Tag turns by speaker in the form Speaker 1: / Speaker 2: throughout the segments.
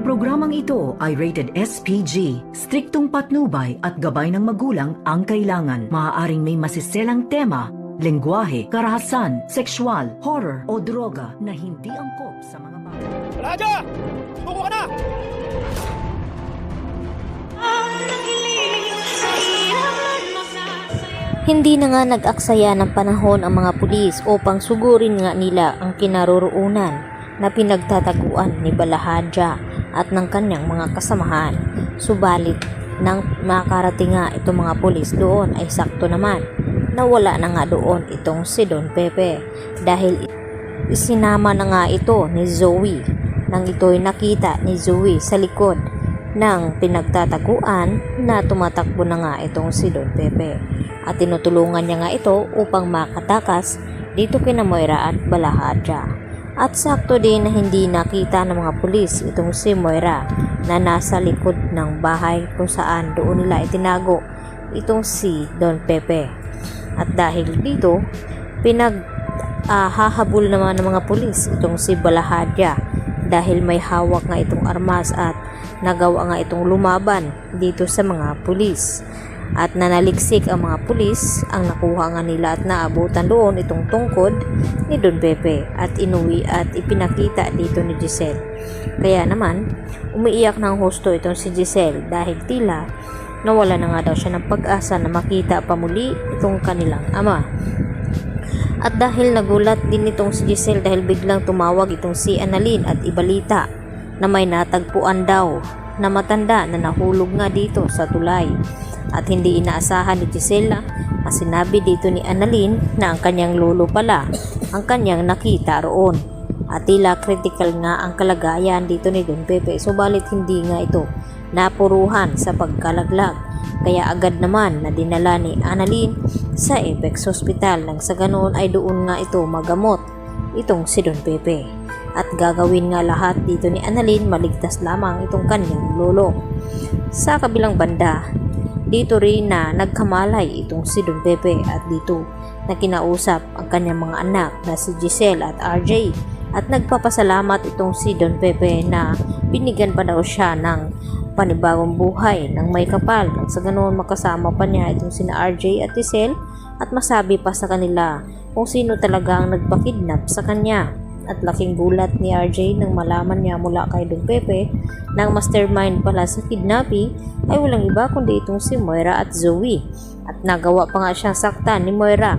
Speaker 1: programang ito ay rated SPG. Striktong patnubay at gabay ng magulang ang kailangan. Maaaring may masiselang tema, lengguwahe, karahasan, sexual, horror o droga na hindi angkop sa mga bata.
Speaker 2: Raja! Suko ka na!
Speaker 3: Hindi na nga nag-aksaya ng panahon ang mga pulis upang sugurin nga nila ang kinaroroonan na pinagtataguan ni Balahadja at ng kanyang mga kasamahan. Subalit, nang makarating nga itong mga pulis doon ay sakto naman na wala na nga doon itong si Don Pepe dahil isinama na nga ito ni Zoe nang ito'y nakita ni Zoe sa likod ng pinagtataguan na tumatakbo na nga itong si Don Pepe at tinutulungan niya nga ito upang makatakas dito kina Moira at Balahadja. At sakto din na hindi nakita ng mga pulis itong si Moira na nasa likod ng bahay kung saan doon nila itinago itong si Don Pepe. At dahil dito, hahabol naman ng mga pulis itong si Balahadja dahil may hawak nga itong armas at nagawa nga itong lumaban dito sa mga pulis. At nanaliksik ang mga pulis, ang nakuha nga nila at naabutan doon itong tungkod ni Don Pepe at inuwi at ipinakita dito ni Giselle. Kaya naman, umiiyak ng husto itong si Giselle dahil tila nawala na nga daw siya ng pag-asa na makita pa muli itong kanilang ama. At dahil nagulat din itong si Giselle dahil biglang tumawag itong si Annalyn at ibalita na may natagpuan daw na matanda na nahulog nga dito sa tulay. At hindi inaasahan ni Giselle na sinabi dito ni Annalyn na ang kanyang lolo pala ang kanyang nakita roon. At tila critical nga ang kalagayan dito ni Don Pepe, subalit hindi nga ito napuruhan sa pagkalaglag. Kaya agad naman na dinala ni Annalyn sa Apex Hospital nang sa ganoon ay doon nga ito magamot itong si Don Pepe. At gagawin nga lahat dito ni Annalyn maligtas lamang itong kanyang lolo. Sa kabilang banda, dito rin na nagkamalay itong si Don Pepe at dito na kinausap ang kanyang mga anak na si Giselle at RJ at nagpapasalamat itong si Don Pepe na binigyan pa daw siya ng panibagong buhay ng may kapal. Sa ganoon makasama pa niya itong sina RJ at Giselle at masabi pa sa kanila kung sino talaga ang nagpakidnap sa kanya. At laking gulat ni RJ nang malaman niya mula kay Don Pepe na ang mastermind pala sa kidnapping ay walang iba kundi itong si Moira at Zoe. At nagawa pa nga siyang saktan ni Moira.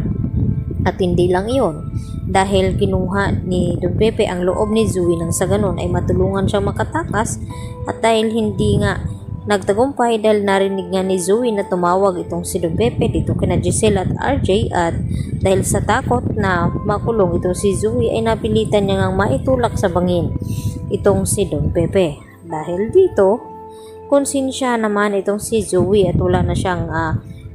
Speaker 3: At hindi lang iyon, dahil kinuha ni Don Pepe ang loob ni Zoe nang sa ganun ay matulungan siyang makatakas. At dahil hindi nga nagtagumpay dahil narinig nga ni Zoe na tumawag itong si Don Pepe dito kina Giselle at RJ at dahil sa takot na makulong itong si Zoe ay napilitan niya ngang maitulak sa bangin itong si Don Pepe. Dahil dito, konsensya naman itong si Zoe at wala na siyang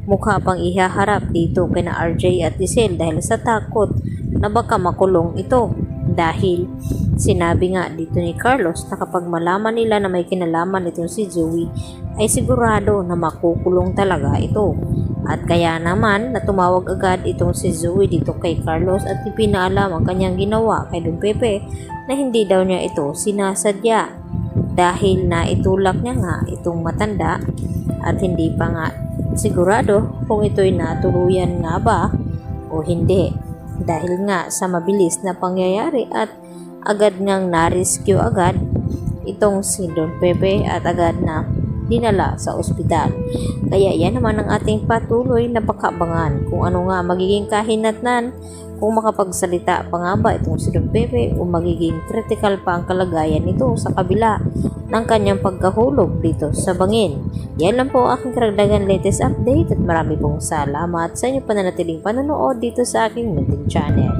Speaker 3: mukha pang ihaharap dito kina RJ at Giselle dahil sa takot na baka makulong ito. Dahil sinabi nga dito ni Carlos na kapag malaman nila na may kinalaman itong si Zoe ay sigurado na makukulong talaga ito. At kaya naman na tumawag agad itong si Zoe dito kay Carlos at ipinaalam ang kanyang ginawa kay Don Pepe na hindi daw niya ito sinasadya dahil na itulak niya nga itong matanda at hindi pa nga sigurado kung ito'y natuluyan nga ba o hindi. Dahil nga sa mabilis na pangyayari at agad ngang na-rescue agad itong si Don Pepe at agad na dinala sa ospital. Kaya yan naman ang ating patuloy na pakabangan kung ano nga magiging kahinatnan, kung makapagsalita pa nga ba itong si Don Pepe o magiging critical pa ang kalagayan nito sa kabila ng kanyang pagkahulog dito sa bangin. Yan lang po aking karagdagan latest update at marami pong salamat sa inyo pananatiling panonood dito sa aking munting channel.